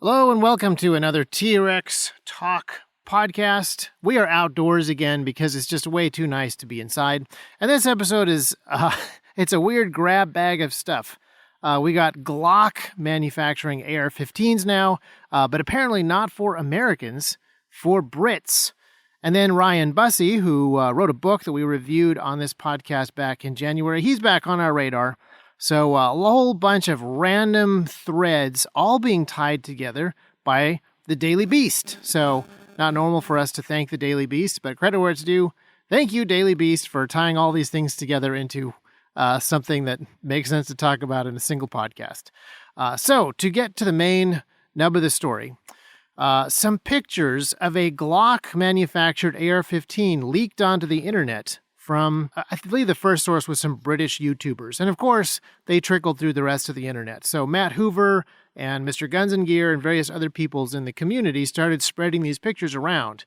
Hello and welcome to another T-Rex Talk podcast. We are outdoors again because it's just way too nice to be inside. And this episode is, it's a weird grab bag of stuff. We got Glock manufacturing AR-15s now, but apparently not for Americans, for Brits. And then Ryan Busse, who wrote a book that we reviewed on this podcast back in January, he's back on our radar. So a whole bunch of random threads all being tied together by the Daily Beast. So not normal for us to thank the Daily Beast, but credit where it's due. Thank you, Daily Beast, for tying all these things together into something that makes sense to talk about in a single podcast. So to get to the main nub of the story, some pictures of a Glock-manufactured AR-15 leaked onto the internet from, I believe the first source was some British YouTubers. And of course, they trickled through the rest of the internet. So Matt Hoover and Mr. Guns and Gear and various other peoples in the community started spreading these pictures around.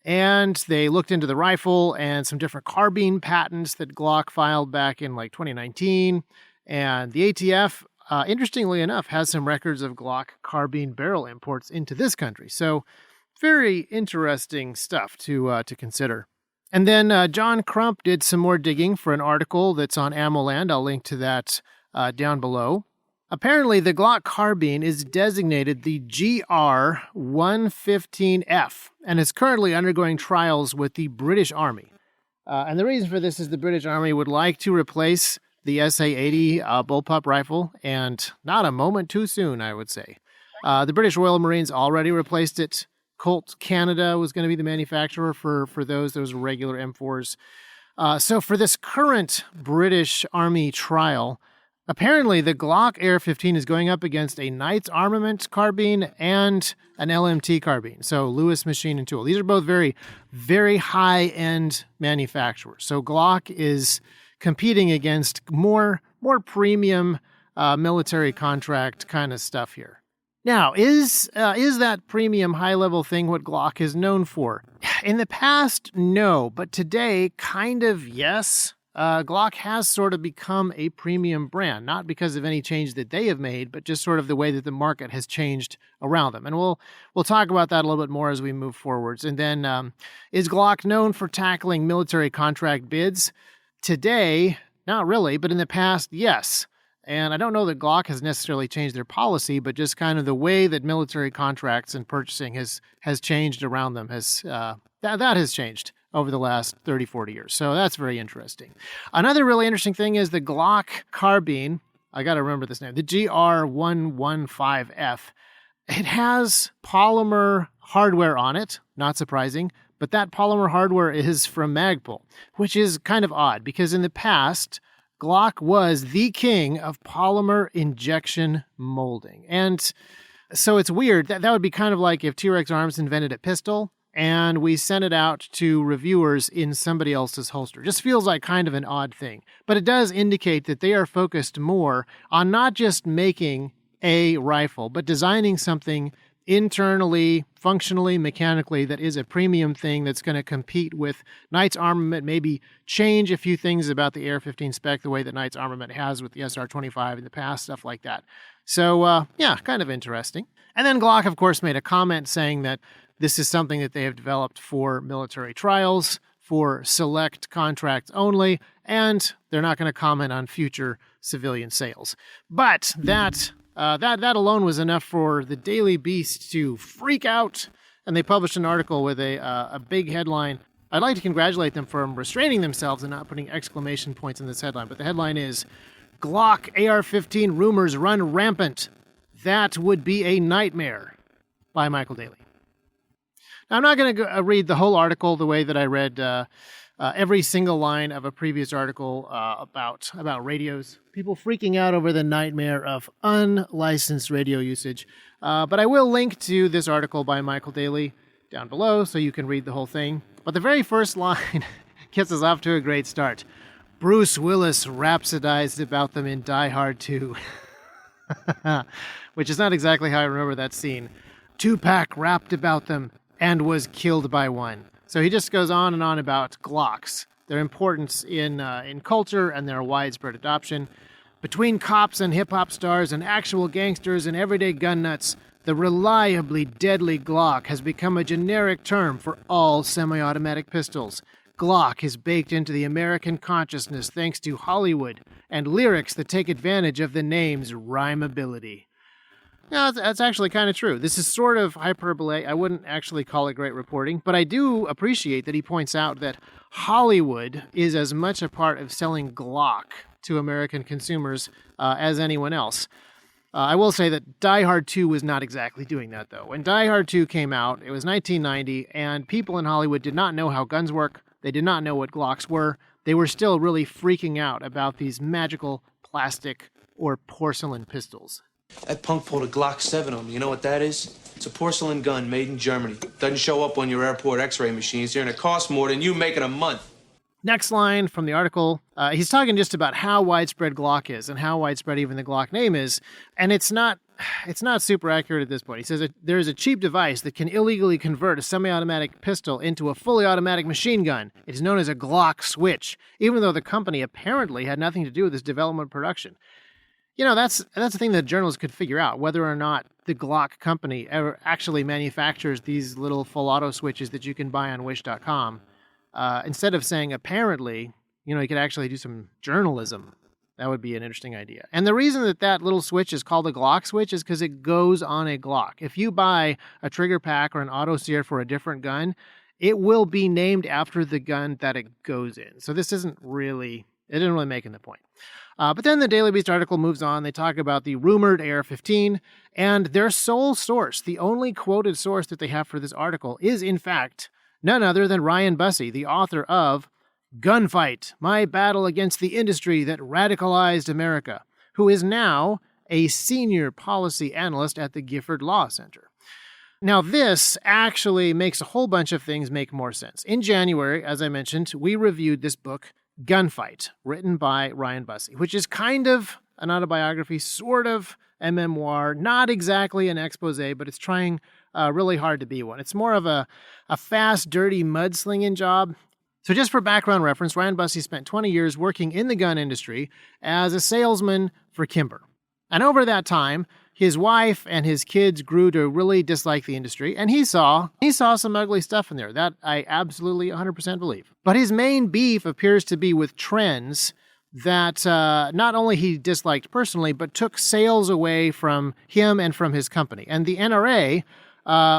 And they looked into the rifle and some different carbine patents that Glock filed back in like 2019. And the ATF, interestingly enough, has some records of Glock carbine barrel imports into this country. So very interesting stuff to consider. And then John Crump did some more digging for an article that's on AmmoLand. I'll link to that down below. Apparently, the Glock carbine is designated the GR-115F and is currently undergoing trials with the British Army. And the reason for this is the British Army would like to replace the SA-80 bullpup rifle, and not a moment too soon, I would say. The British Royal Marines already replaced it. Colt Canada was going to be the manufacturer for those regular M4s. So for this current British Army trial, apparently the Glock AR-15 is going up against a Knight's Armament carbine and an LMT carbine. So Lewis Machine and Tool. These are both very, very high-end manufacturers. So Glock is competing against more premium military contract kind of stuff here. Now, is that premium high-level thing what Glock is known for? In the past, no, but today, kind of yes. Glock has sort of become a premium brand, not because of any change that they have made, but just sort of the way that the market has changed around them. And we'll talk about that a little bit more as we move forwards. And then, is Glock known for tackling military contract bids? Today, not really, but in the past, yes. And I don't know that Glock has necessarily changed their policy, but just kind of the way that military contracts and purchasing has changed around them that has changed over the last 30, 40 years. So that's very interesting. Another really interesting thing is the Glock carbine. I got to remember this name, the GR-115F. It has polymer hardware on it, not surprising, but that polymer hardware is from Magpul, which is kind of odd because in the past, Glock was the king of polymer injection molding. And so it's weird. That would be kind of like if T-Rex Arms invented a pistol and we sent it out to reviewers in somebody else's holster. Just feels like kind of an odd thing. But it does indicate that they are focused more on not just making a rifle, but designing something internally, functionally, mechanically, that is a premium thing that's going to compete with Knight's Armament, maybe change a few things about the AR-15 spec the way that Knight's Armament has with the SR-25 in the past, stuff like that. So, yeah, kind of interesting. And then Glock, of course, made a comment saying that this is something that they have developed for military trials, for select contracts only, and they're not going to comment on future civilian sales. But that alone was enough for the Daily Beast to freak out, and they published an article with a big headline. I'd like to congratulate them for restraining themselves and not putting exclamation points in this headline, but the headline is, Glock AR-15 rumors run rampant. That would be a nightmare, by Michael Daly. Now, I'm not going to read the whole article the way that I read every single line of a previous article about radios. People freaking out over the nightmare of unlicensed radio usage. But I will link to this article by Michael Daly down below so you can read the whole thing. But the very first line gets us off to a great start. Bruce Willis rhapsodized about them in Die Hard 2. Which is not exactly how I remember that scene. Tupac rapped about them and was killed by one. So he just goes on and on about Glocks, their importance in culture and their widespread adoption. Between cops and hip-hop stars and actual gangsters and everyday gun nuts, The reliably deadly Glock has become a generic term for all semi-automatic pistols. Glock is baked into the American consciousness thanks to Hollywood and lyrics that take advantage of the name's rhymability. Yeah, that's actually kind of true. This is sort of hyperbole. I wouldn't actually call it great reporting, but I do appreciate that he points out that Hollywood is as much a part of selling Glock to American consumers as anyone else. I will say that Die Hard 2 was not exactly doing that, though. When Die Hard 2 came out, it was 1990, and people in Hollywood did not know how guns work. They did not know what Glocks were. They were still really freaking out about these magical plastic or porcelain pistols. That punk pulled a Glock 7 on me. You know what that is? It's a porcelain gun made in Germany. Doesn't show up on your airport x-ray machines here, and it costs more than you make in a month. Next line from the article, he's talking just about how widespread Glock is and how widespread even the Glock name is, and it's not super accurate at this point. He says that there is a cheap device that can illegally convert a semi-automatic pistol into a fully automatic machine gun. It is known as a Glock switch, even though the company apparently had nothing to do with its development production. You know, that's the thing that journalists could figure out, whether or not the Glock company ever actually manufactures these little full auto switches that you can buy on Wish.com. Instead of saying apparently, you could actually do some journalism. That would be an interesting idea. And the reason that little switch is called a Glock switch is because it goes on a Glock. If you buy a trigger pack or an auto sear for a different gun, it will be named after the gun that it goes in. So this isn't really making the point. But then the Daily Beast article moves on. They talk about the rumored AR-15, and their sole source, the only quoted source that they have for this article, is in fact none other than Ryan Busse, the author of Gunfight, My Battle Against the Industry That Radicalized America, who is now a senior policy analyst at the Gifford Law Center. Now, this actually makes a whole bunch of things make more sense. In January, as I mentioned, we reviewed this book, Gunfight, written by Ryan Busse, which is kind of an autobiography, sort of a memoir, not exactly an expose, but it's trying really hard to be one. It's more of a fast, dirty mudslinging job. So just for background reference, Ryan Busse spent 20 years working in the gun industry as a salesman for Kimber. And over that time, his wife and his kids grew to really dislike the industry, and he saw some ugly stuff in there. That I absolutely 100% believe. But his main beef appears to be with trends that not only he disliked personally, but took sales away from him and from his company. And the NRA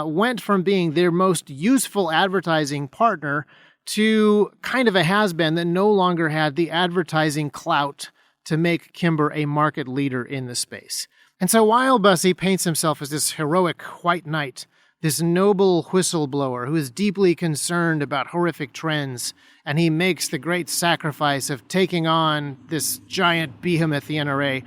went from being their most useful advertising partner to kind of a has-been that no longer had the advertising clout to make Kimber a market leader in the space. And so while Busse paints himself as this heroic white knight, this noble whistleblower who is deeply concerned about horrific trends, and he makes the great sacrifice of taking on this giant behemoth, the NRA,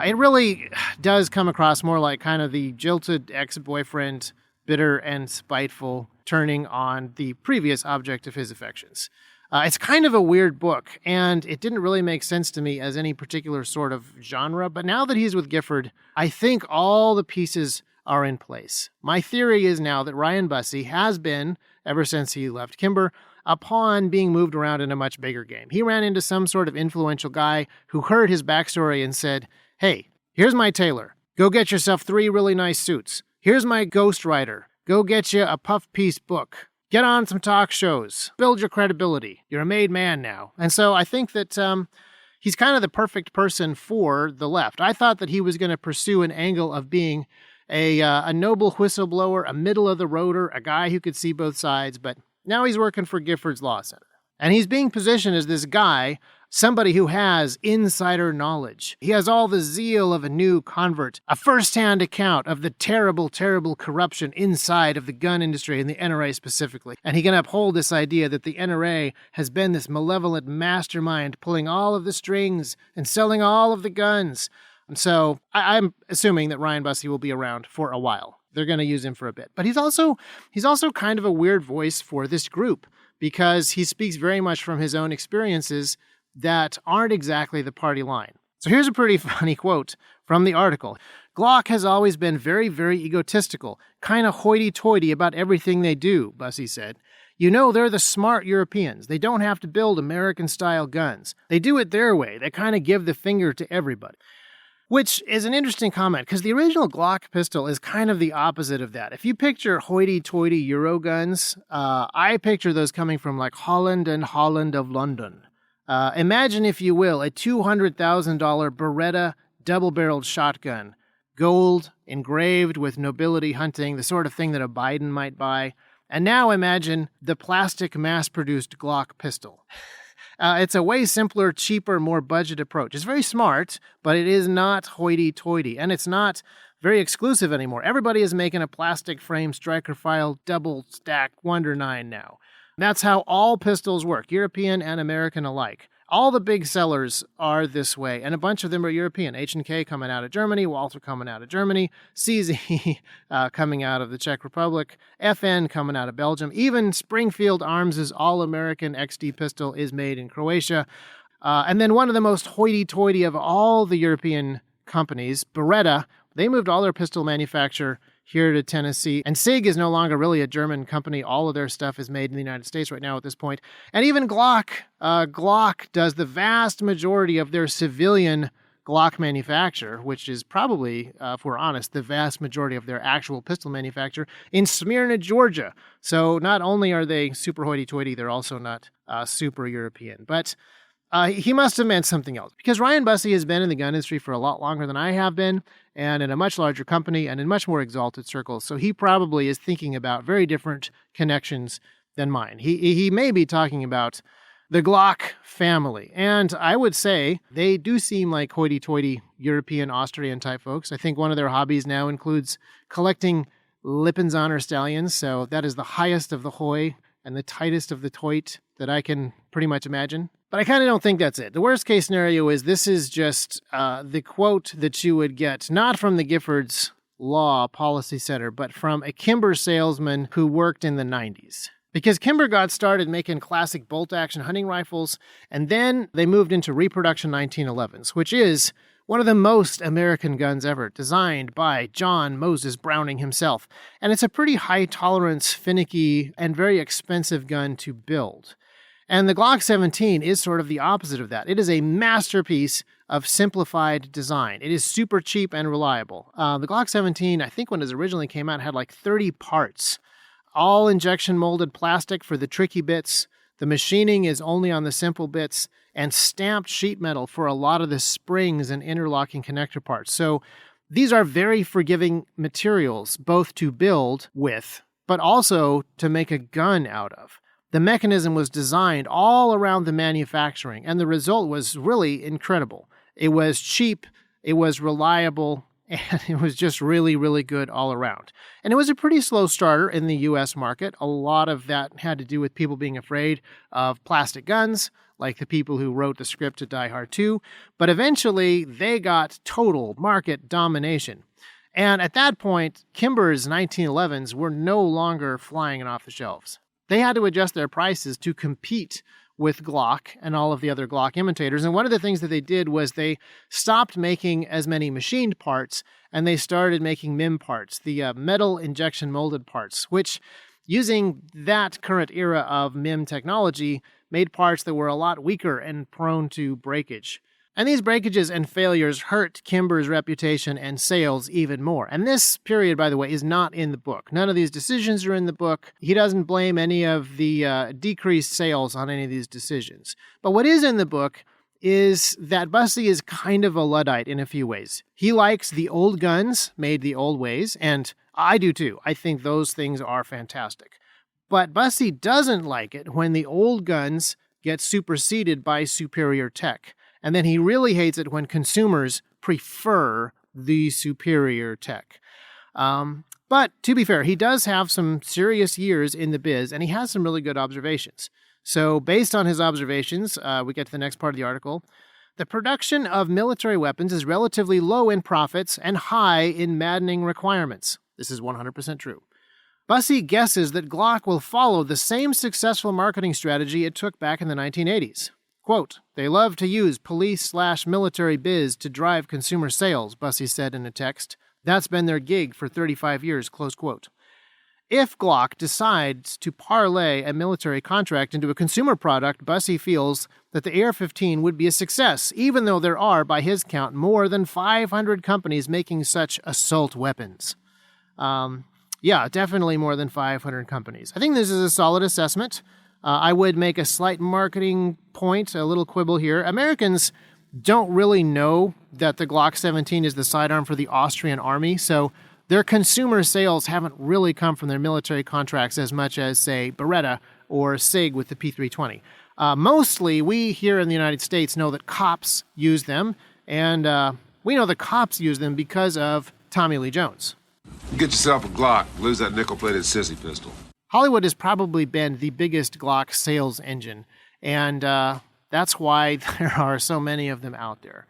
it really does come across more like kind of the jilted ex-boyfriend, bitter and spiteful, turning on the previous object of his affections. It's kind of a weird book, and it didn't really make sense to me as any particular sort of genre, but now that he's with Gifford, I think all the pieces are in place. My theory is now that Ryan Busse has been, ever since he left Kimber, a pawn being moved around in a much bigger game. He ran into some sort of influential guy who heard his backstory and said, "Hey, here's my tailor. Go get yourself 3 really nice suits. Here's my ghostwriter. Go get you a puff piece book. Get on some talk shows. Build your credibility. You're a made man now." And so I think that he's kind of the perfect person for the left. I thought that he was going to pursue an angle of being a noble whistleblower, a middle-of-the-roader, a guy who could see both sides, but now he's working for Gifford's Law Center. And he's being positioned as this guy, somebody who has insider knowledge. He has all the zeal of a new convert, a first-hand account of the terrible, terrible corruption inside of the gun industry and the NRA specifically. And he can uphold this idea that the NRA has been this malevolent mastermind pulling all of the strings and selling all of the guns. And so I'm assuming that Ryan Busse will be around for a while. They're going to use him for a bit. But he's also kind of a weird voice for this group because he speaks very much from his own experiences that aren't exactly the party line. So here's a pretty funny quote from the article. "Glock has always been very, very egotistical, kind of hoity-toity about everything they do," Busse said. "They're the smart Europeans. They don't have to build American-style guns. They do it their way. They kind of give the finger to everybody." Which is an interesting comment, because the original Glock pistol is kind of the opposite of that. If you picture hoity-toity Euro guns, I picture those coming from like Holland and Holland of London. Imagine, if you will, a $200,000 Beretta double-barreled shotgun, gold, engraved with nobility hunting, the sort of thing that a Biden might buy. And now imagine the plastic mass-produced Glock pistol. It's a way simpler, cheaper, more budget approach. It's very smart, but it is not hoity-toity, and it's not very exclusive anymore. Everybody is making a plastic frame striker file double stack Wonder 9 now. That's how all pistols work, European and American alike. All the big sellers are this way, and a bunch of them are European. H&K coming out of Germany, Walther coming out of Germany, CZ coming out of the Czech Republic, FN coming out of Belgium. Even Springfield Arms' all-American XD pistol is made in Croatia. And then one of the most hoity-toity of all the European companies, Beretta, they moved all their pistol manufacture here to Tennessee. And SIG is no longer really a German company. All of their stuff is made in the United States right now at this point. And even Glock does the vast majority of their civilian Glock manufacture, which is probably, if we're honest, the vast majority of their actual pistol manufacture in Smyrna, Georgia. So not only are they super hoity-toity, they're also not super European. But he must have meant something else, because Ryan Busse has been in the gun industry for a lot longer than I have been, and in a much larger company and in much more exalted circles. So he probably is thinking about very different connections than mine. He may be talking about the Glock family. And I would say they do seem like hoity-toity European, Austrian type folks. I think one of their hobbies now includes collecting Lipinzahner stallions. So that is the highest of the hoy and the tightest of the toit that I can pretty much imagine. But I kind of don't think that's it. The worst case scenario is this is just the quote that you would get, not from the Giffords Law Policy Center, but from a Kimber salesman who worked in the 90s. Because Kimber got started making classic bolt-action hunting rifles, and then they moved into reproduction 1911s, which is one of the most American guns ever, designed by John Moses Browning himself. And it's a pretty high-tolerance, finicky, and very expensive gun to build. And the Glock 17 is sort of the opposite of that. It is a masterpiece of simplified design. It is super cheap and reliable. The Glock 17, I think when it originally came out, had like 30 parts. All injection molded plastic for the tricky bits. The machining is only on the simple bits, and stamped sheet metal for a lot of the springs and interlocking connector parts. So these are very forgiving materials, both to build with, but also to make a gun out of. The mechanism was designed all around the manufacturing, and the result was really incredible. It was cheap, it was reliable, and it was just really, really good all around. And it was a pretty slow starter in the U.S. market. A lot of that had to do with people being afraid of plastic guns, like the people who wrote the script to Die Hard 2. But eventually, they got total market domination. And at that point, Kimber's 1911s were no longer flying off the shelves. They had to adjust their prices to compete with Glock and all of the other Glock imitators. And one of the things that they did was they stopped making as many machined parts, and they started making MIM parts, the metal injection molded parts, which, using that current era of MIM technology, made parts that were a lot weaker and prone to breakage. And these breakages and failures hurt Kimber's reputation and sales even more. And this period, by the way, is not in the book. None of these decisions are in the book. He doesn't blame any of the decreased sales on any of these decisions. But what is in the book is that Busse is kind of a Luddite in a few ways. He likes the old guns made the old ways, and I do too. I think those things are fantastic. But Busse doesn't like it when the old guns get superseded by superior tech. And then he really hates it when consumers prefer the superior tech. But to be fair, he does have some serious years in the biz, and he has some really good observations. So based on his observations, we get to the next part of the article. The production of military weapons is relatively low in profits and high in maddening requirements. This is 100% true. Busse guesses that Glock will follow the same successful marketing strategy it took back in the 1980s. Quote, "They love to use police/military biz to drive consumer sales," Busse said in a text. "That's been their gig for 35 years," close quote. If Glock decides to parlay a military contract into a consumer product, Busse feels that the AR-15 would be a success, even though there are, by his count, more than 500 companies making such assault weapons. Yeah, definitely more than 500 companies. I think this is a solid assessment. I would make a slight marketing point, a little quibble here. Americans don't really know that the Glock-17 is the sidearm for the Austrian army, so their consumer sales haven't really come from their military contracts as much as, say, Beretta or SIG with the P320. Mostly, we here in the United States know that cops use them, and we know the cops use them because of Tommy Lee Jones. Get yourself a Glock, lose that nickel-plated sissy pistol. Hollywood has probably been the biggest Glock sales engine, and that's why there are so many of them out there.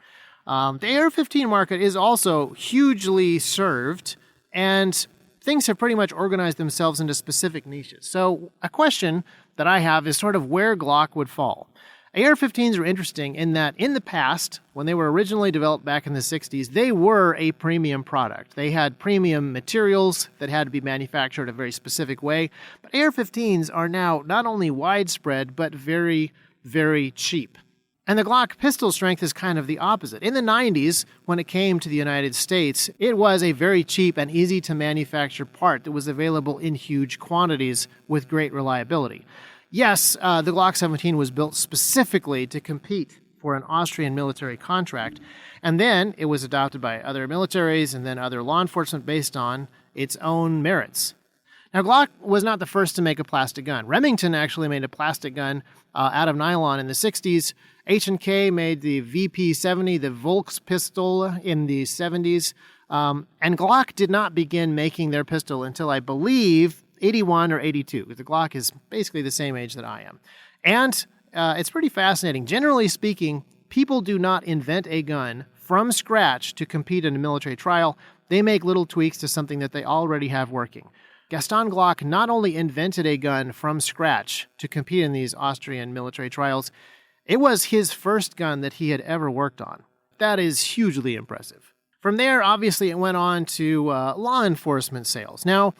The AR-15 market is also hugely served, and things have pretty much organized themselves into specific niches. So a question that I have is sort of where Glock would fall. AR-15s are interesting in that in the past, when they were originally developed back in the 60s, they were a premium product. They had premium materials that had to be manufactured a very specific way. But AR-15s are now not only widespread, but very, very cheap. And the Glock pistol strength is kind of the opposite. In the 90s, when it came to the United States, it was a very cheap and easy to manufacture part that was available in huge quantities with great reliability. Yes, the Glock-17 was built specifically to compete for an Austrian military contract, and then it was adopted by other militaries and then other law enforcement based on its own merits. Now, Glock was not the first to make a plastic gun. Remington actually made a plastic gun out of nylon in the 60s. H&K made the VP-70, the Volks pistol, in the 70s. And Glock did not begin making their pistol until, I believe, 81 or 82. The Glock is basically the same age that I am. And it's pretty fascinating. Generally speaking, people do not invent a gun from scratch to compete in a military trial. They make little tweaks to something that they already have working. Gaston Glock not only invented a gun from scratch to compete in these Austrian military trials, it was his first gun that he had ever worked on. That is hugely impressive. From there, obviously, it went on to law enforcement sales. Now,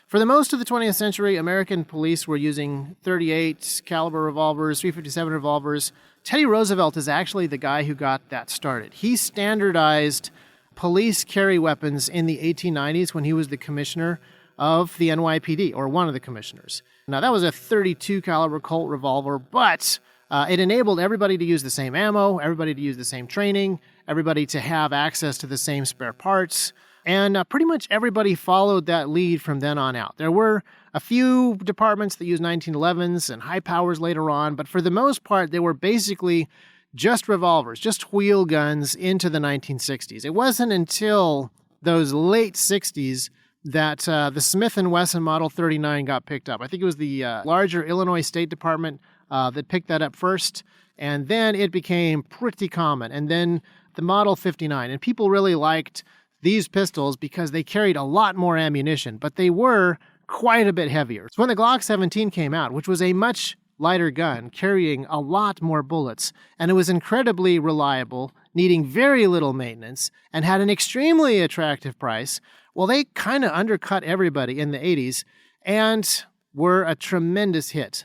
for the most of the 20th century, American police were using .38 caliber revolvers, .357 revolvers. Teddy Roosevelt is actually the guy who got that started. He standardized police carry weapons in the 1890s when he was the commissioner of the NYPD, or one of the commissioners. Now, that was a .32 caliber Colt revolver, but it enabled everybody to use the same ammo, everybody to use the same training, everybody to have access to the same spare parts, and pretty much everybody followed that lead from then on out. There were a few departments that used 1911s and high powers later on, but for the most part, they were basically just revolvers, just wheel guns into the 1960s. It wasn't until those late 60s that the Smith & Wesson Model 39 got picked up. I think it was the larger Illinois State Department that picked that up first, and then it became pretty common. And then the Model 59, and people really liked these pistols because they carried a lot more ammunition, but they were quite a bit heavier. So when the Glock-17 came out, which was a much lighter gun, carrying a lot more bullets, and it was incredibly reliable, needing very little maintenance, and had an extremely attractive price, well, they kind of undercut everybody in the 80s and were a tremendous hit.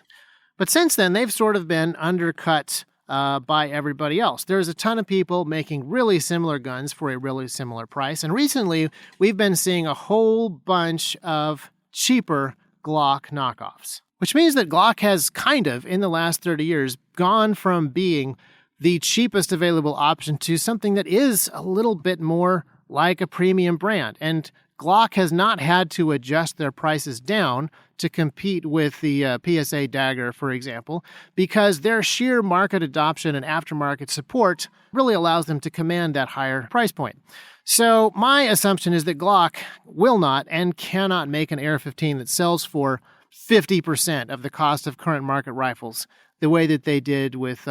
But since then, they've sort of been undercut by everybody else. There's a ton of people making really similar guns for a really similar price. And recently, we've been seeing a whole bunch of cheaper Glock knockoffs, which means that Glock has kind of, in the last 30 years, gone from being the cheapest available option to something that is a little bit more like a premium brand. And Glock has not had to adjust their prices down to compete with the PSA Dagger, for example, because their sheer market adoption and aftermarket support really allows them to command that higher price point. So my assumption is that Glock will not and cannot make an AR-15 that sells for 50% of the cost of current market rifles, the way that they did with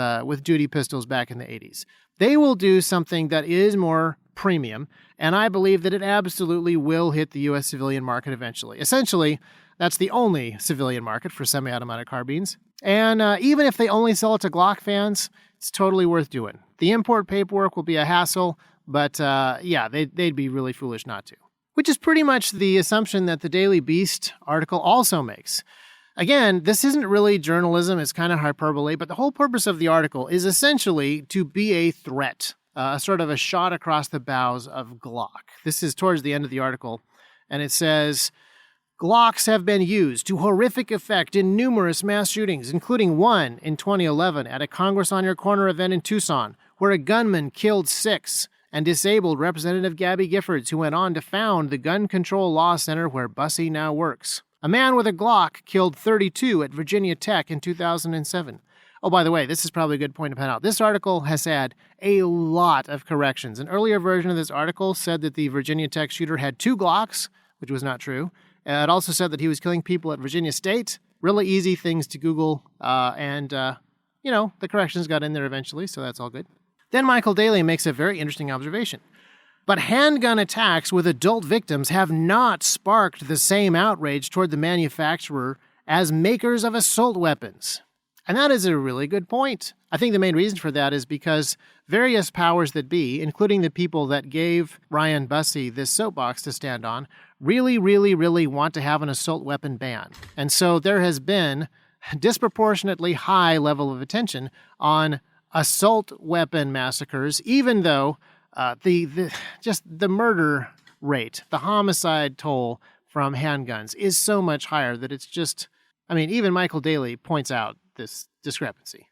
duty pistols back in the 80s. They will do something that is more premium, and I believe that it absolutely will hit the U.S. civilian market eventually. Essentially, that's the only civilian market for semi-automatic carbines. And even if they only sell it to Glock fans, it's totally worth doing. The import paperwork will be a hassle, but yeah, they'd be really foolish not to. which is pretty much the assumption that the Daily Beast article also makes. Again, this isn't really journalism, it's kind of hyperbole, but the whole purpose of the article is essentially to be a threat, sort of a shot across the bows of Glock. This is towards the end of the article, and it says, Glocks have been used to horrific effect in numerous mass shootings, including one in 2011 at a Congress on Your Corner event in Tucson, where a gunman killed 6 and disabled Representative Gabby Giffords, who went on to found the Gun Control Law Center where Busse now works. A man with a Glock killed 32 at Virginia Tech in 2007. Oh, by the way, this is probably a good point to point out. This article has had a lot of corrections. An earlier version of this article said that the Virginia Tech shooter had 2 Glocks, which was not true. It also said that he was killing people at Virginia State. Really easy things to Google, and the corrections got in there eventually, so that's all good. Then Michael Daly makes a very interesting observation. But handgun attacks with adult victims have not sparked the same outrage toward the manufacturer as makers of assault weapons. And that is a really good point. I think the main reason for that is because various powers that be, including the people that gave Ryan Busse this soapbox to stand on, really, really, really want to have an assault weapon ban. And so there has been a disproportionately high level of attention on assault weapon massacres, even though the murder rate, the homicide toll from handguns is so much higher that it's just, even Michael Daly points out this discrepancy.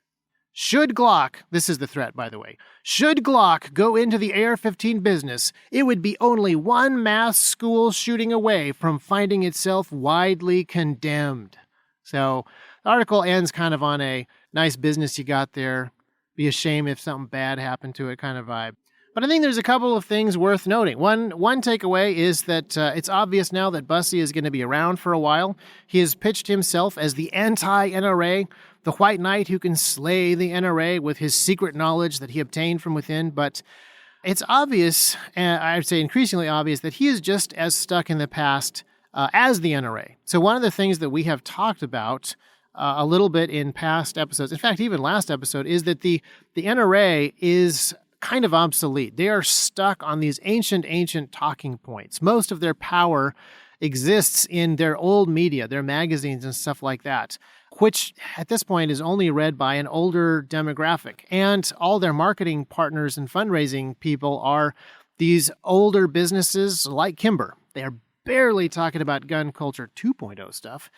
Should Glock, this is the threat, by the way, should Glock go into the AR-15 business, it would be only one mass school shooting away from finding itself widely condemned. So the article ends kind of on a nice business you got there, be a shame if something bad happened to it kind of vibe. But I think there's a couple of things worth noting. One takeaway is that it's obvious now that Busse is going to be around for a while. He has pitched himself as the anti-NRA, the white knight who can slay the NRA with his secret knowledge that he obtained from within. But it's obvious, and I'd say increasingly obvious, that he is just as stuck in the past as the NRA. So one of the things that we have talked about a little bit in past episodes, in fact, even last episode, is that the NRA is kind of obsolete. They are stuck on these ancient talking points. Most of their power exists in their old media, their magazines and stuff like that, which at this point is only read by an older demographic. And all their marketing partners and fundraising people are these older businesses like Kimber. They are barely talking about gun culture 2.0 stuff.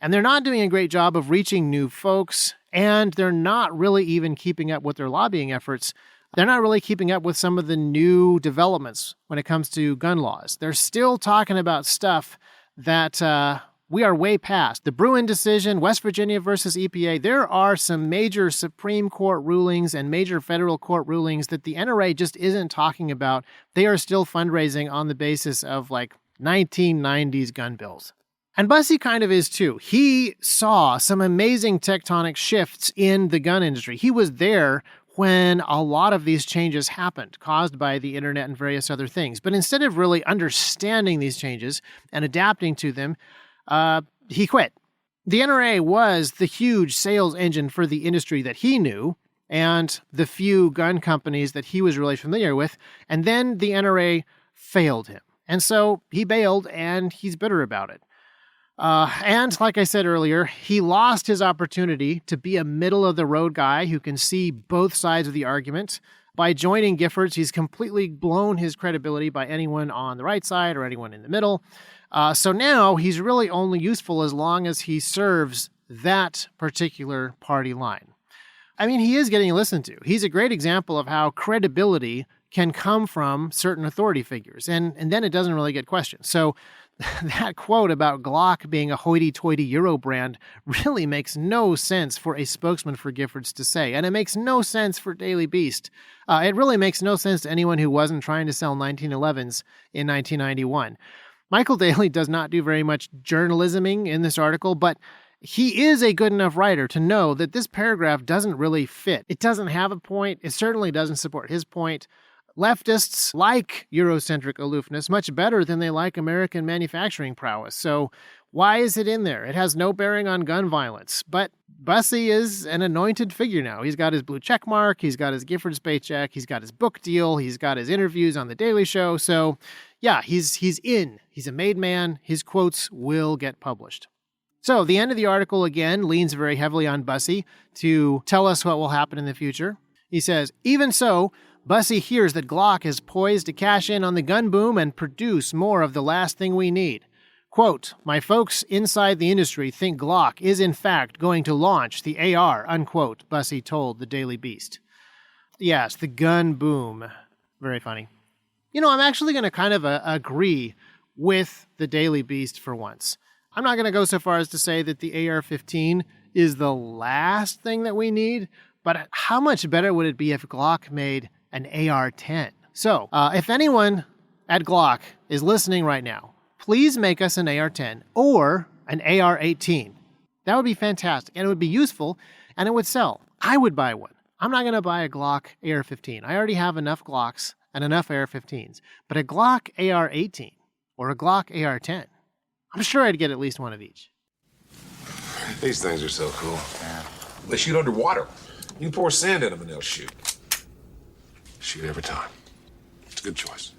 And they're not doing a great job of reaching new folks, and they're not really even keeping up with their lobbying efforts. They're not really keeping up with some of the new developments when it comes to gun laws. They're still talking about stuff that we are way past. The Bruin decision, West Virginia versus EPA, there are some major Supreme Court rulings and major federal court rulings that the NRA just isn't talking about. They are still fundraising on the basis of 1990s gun bills. And Busse kind of is too. He saw some amazing tectonic shifts in the gun industry. He was there when a lot of these changes happened, caused by the internet and various other things. But instead of really understanding these changes and adapting to them, he quit. The NRA was the huge sales engine for the industry that he knew and the few gun companies that he was really familiar with. And then the NRA failed him. And so he bailed, and he's bitter about it. And like I said earlier, he lost his opportunity to be a middle-of-the-road guy who can see both sides of the argument. By joining Giffords, he's completely blown his credibility by anyone on the right side or anyone in the middle. So now he's really only useful as long as he serves that particular party line. He is getting listened to. He's a great example of how credibility can come from certain authority figures, and then it doesn't really get questioned. So that quote about Glock being a hoity-toity Euro brand really makes no sense for a spokesman for Giffords to say, and it makes no sense for Daily Beast. It really makes no sense to anyone who wasn't trying to sell 1911s in 1991. Michael Daly does not do very much journalisming in this article, but he is a good enough writer to know that this paragraph doesn't really fit. It doesn't have a point. It certainly doesn't support his point. Leftists like Eurocentric aloofness much better than they like American manufacturing prowess. So why is it in there? It has no bearing on gun violence. But Busse is an anointed figure now. He's got his blue check mark. He's got his Giffords paycheck. He's got his book deal. He's got his interviews on The Daily Show. So yeah, he's in. He's a made man. His quotes will get published. So the end of the article, again, leans very heavily on Busse to tell us what will happen in the future. He says, even so, Busse hears that Glock is poised to cash in on the gun boom and produce more of the last thing we need. Quote, my folks inside the industry think Glock is in fact going to launch the AR, unquote, Busse told the Daily Beast. Yes, the gun boom. Very funny. I'm actually going to kind of agree with the Daily Beast for once. I'm not going to go so far as to say that the AR-15 is the last thing that we need, but how much better would it be if Glock made an AR-10? So, if anyone at Glock is listening right now, please make us an AR-10 or an AR-18. That would be fantastic, and it would be useful, and it would sell. I would buy one. I'm not going to buy a Glock AR-15. I already have enough Glocks and enough AR-15s, but a Glock AR-18 or a Glock AR-10, I'm sure I'd get at least one of each. These things are so cool. Yeah. They shoot underwater. You can pour sand in them and they'll shoot. Shoot every time. It's a good choice.